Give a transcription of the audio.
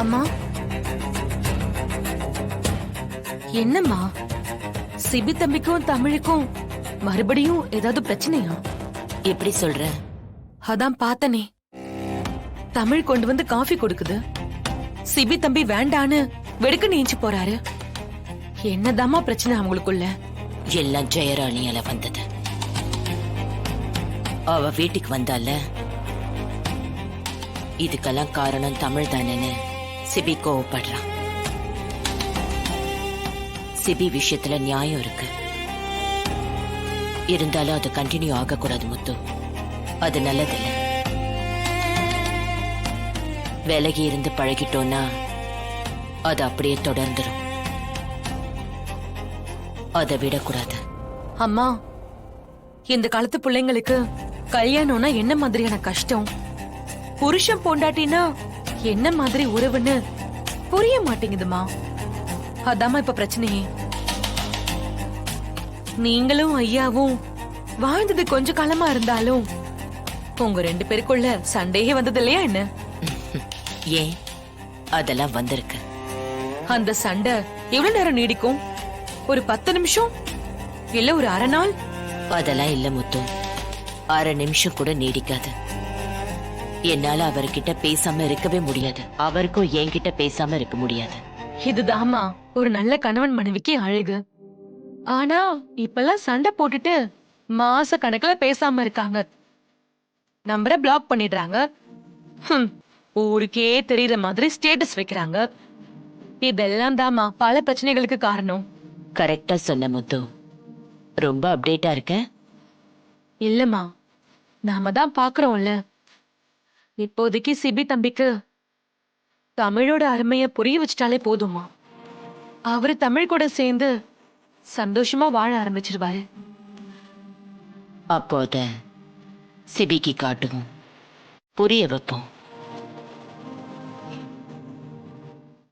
அம்மா, என்னம்மா சிபி தம்பிக்கும் தமிழுக்கும் மறுபடியும் ஏதாவது பிரச்சனையா? எப்படி சொல்ற? அதான் பார்த்தனே, தமிழ் கொண்டு வந்து காஃபி கொடுக்குது, சிபி தம்பி வேண்டான்னு வெடுக்க நீச்சு போறாரு. என்னதாம்மா பிரச்சனை அவங்களுக்குள்ள? எல்லாம் ஜெயராணியால வந்தது. அவ வீட்டுக்கு வந்தால இதுக்கெல்லாம் காரணம் தமிழ் தானேன்னு சிபி கோவப்படுறான். சிபி விஷயத்துல நியாயம் இருக்கு, இருந்தாலும் அது கண்டினியூ ஆகக்கூடாது முத்து. அது நல்லதில்ல. விலகி இருந்து பழகிட்டோம்னா அது அப்படியே தொடர்ந்துரும். அதை விடக்கூடாது. அம்மா, இந்த காலத்து பிள்ளைங்களுக்கு கல்யாணம்னா என்ன மாதிரியான கஷ்டம், புருஷன் பொண்டாட்டினா என்ன மாதிரி உறவுன்னு புரிய மாட்டேங்குதுமா. அதாம்மா இப்ப பிரச்சனையே. நீங்களும் ஐயாவும் வாழ்ந்தது கொஞ்ச காலமா இருந்தாலும் உங்க 2 பேருக்குள்ள சண்டையே வந்தது இல்லையா என்ன? ஏன்? அதெல்லாம் வந்திருக்கு. அந்த சண்டை எவ்வளவு நேரம் நீடிக்கும்? ஒரு 10 நிமிஷம் இல்ல ஒரு அரை நாள்? அதெல்லாம் இல்ல முத்து, அரை நிமிஷம் கூட நீடிக்காது. என்னால அவர்கிட்ட பேசாம இருக்கவே முடியாது, அவருக்கும் என்கிட்ட பேசாம இருக்க முடியாது. இதுதாம்மா ஒரு நல்ல கணவன் மனைவிக்கு அழகு. ஆனா இப்பெல்லாம் சண்டை போட்டுட்டு மாச கணக்குல பேசாம இருக்காங்க, நம்பரை பிளாக் பண்ணிடுறாங்க, ஊருக்கே தெரியற மாதிரி ஸ்டேட்டஸ் வைக்கிறாங்க. இதெல்லாம் தாமா பல பிரச்சனைகளுக்கு காரணம். கரெக்டா சொன்ன முத்து. ரொம்ப அப்டேட்டா இருக்க. இல்லம்மா, நாம தான் பாக்குறோம்ல. இப்போதைக்கு சிபி தம்பிக்கு தமிழோட அருமைய புரிய வச்சிட்டாலே போதுமா, அவரு தமிழ் கூட சேர்ந்து சந்தோஷமா வாழ ஆரம்பிச்சிருவாரு. அப்போ அத சிபிக்கு காட்டுவோம், புரிய வைப்போம்.